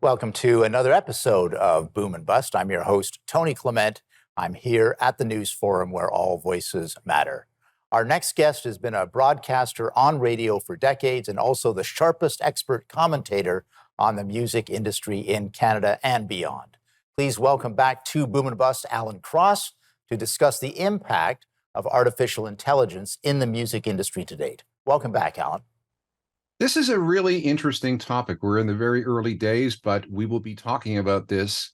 Welcome to another episode of Boom and Bust. I'm your host, Tony Clement. I'm here at the News Forum where all voices matter. Our next guest has been a broadcaster on radio for decades and also the sharpest expert commentator on the music industry in Canada and beyond. Please welcome back to Boom and Bust, Alan Cross, to discuss the impact of artificial intelligence in the music industry to date. Welcome back, Alan. This is a really interesting topic. We're in the very early days, but we will be talking about this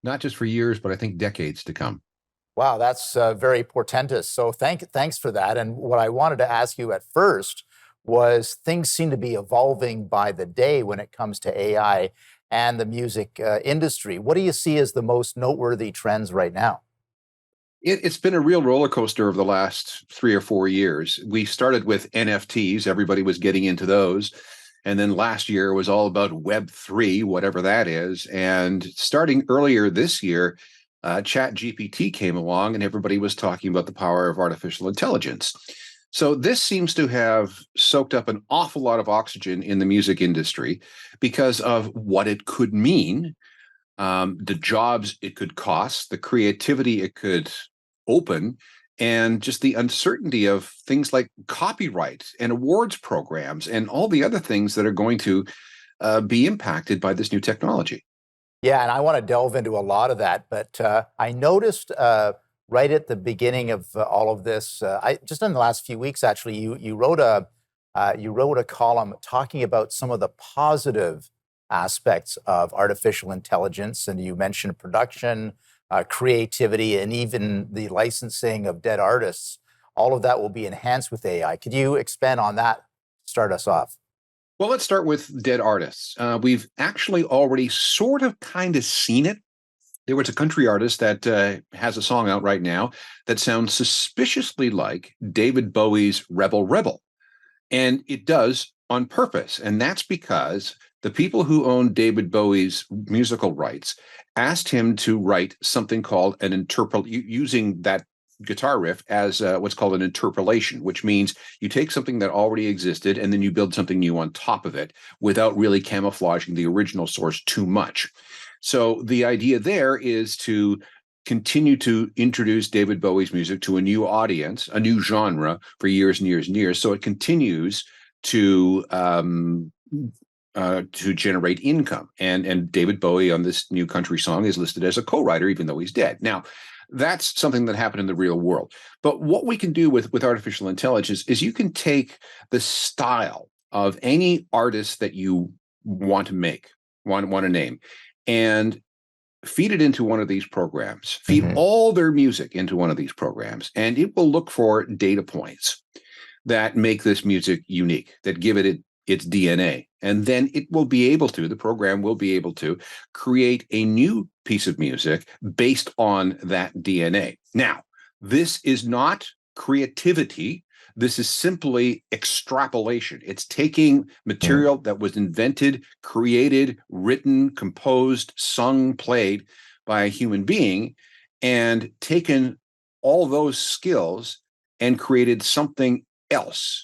not just for years, but I think decades to come. Wow, that's very portentous. So thanks for that. And what I wanted to ask you at first was things seem to be evolving by the day when it comes to AI and the music industry. What do you see as the most noteworthy trends right now? It's been a real roller coaster over the last 3 or 4 years. We started with NFTs. Everybody was getting into those. And then last year was all about Web3, whatever that is. And starting earlier this year, ChatGPT came along and everybody was talking about the power of artificial intelligence. So this seems to have soaked up an awful lot of oxygen in the music industry because of what it could mean, the jobs it could cost, the creativity it could open, and just the uncertainty of things like copyright and awards programs and all the other things that are going to be impacted by this new technology. Yeah, and I want to delve into a lot of that, but I noticed right at the beginning of all of this, just in the last few weeks, actually, you wrote a column talking about some of the positive aspects of artificial intelligence, and you mentioned production, creativity, and even the licensing of dead artists. All of that will be enhanced with AI. Could you expand on that? Start us off. Well, let's start with dead artists. We've actually already sort of kind of seen it. There was a country artist that has a song out right now that sounds suspiciously like David Bowie's Rebel Rebel. And it does on purpose. And that's because the people who own David Bowie's musical rights asked him to write something called an using that guitar riff as what's called an interpolation, which means you take something that already existed and then you build something new on top of it without really camouflaging the original source too much. So the idea there is to continue to introduce David Bowie's music to a new audience, a new genre for years and years and years. So it continues to generate income. And David Bowie on this new country song is listed as a co-writer, even though he's dead. Now, that's something that happened in the real world. But what we can do with artificial intelligence is you can take the style of any artist that you want to name, and feed it into one of these programs, feed all their music into one of these programs, and it will look for data points that make this music unique, that give it its DNA. And then the program will be able to create a new piece of music based on that DNA. Now, this is not creativity. This is simply extrapolation. It's taking material that was invented, created, written, composed, sung, played by a human being, and taken all those skills and created something else.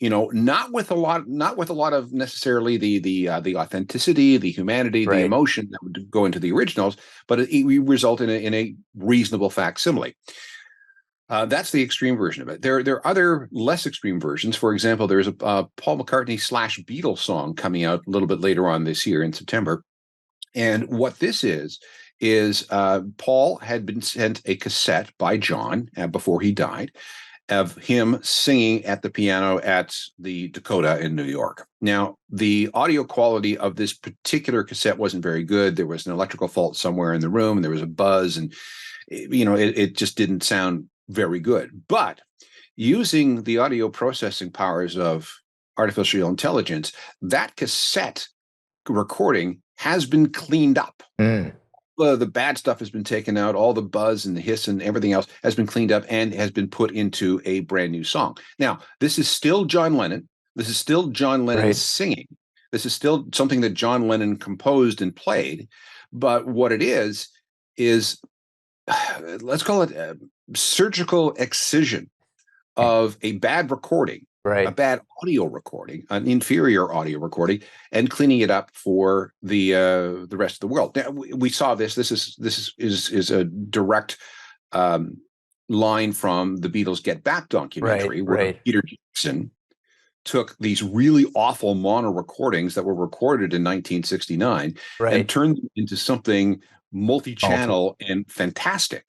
Not with a lot of necessarily the authenticity, the humanity, the emotion that would go into the originals, but it result in a reasonable facsimile. That's the extreme version of it. There are other less extreme versions. For example, there's a Paul McCartney / Beatles song coming out a little bit later on this year in September. And what this is Paul had been sent a cassette by John before he died of him singing at the piano at the Dakota in New York. Now, the audio quality of this particular cassette wasn't very good. There was an electrical fault somewhere in the room, and there was a buzz, and it just didn't sound very good. But using the audio processing powers of artificial intelligence, that cassette recording has been cleaned up. The bad stuff has been taken out. All the buzz and the hiss and everything else has been cleaned up and has been put into a brand new song. Now, this is still John Lennon. This is still John Lennon singing. This is still something that John Lennon composed and played. But what it is let's call it a surgical excision of a bad recording a Right. bad audio recording, an inferior audio recording, and cleaning it up for the rest of the world. Now, we saw this. This is a direct line from the Beatles' Get Back Right. documentary, where Right. Peter Jackson took these really awful mono recordings that were recorded in 1969 and Right. turned them into something Multi. multi-channel and fantastic.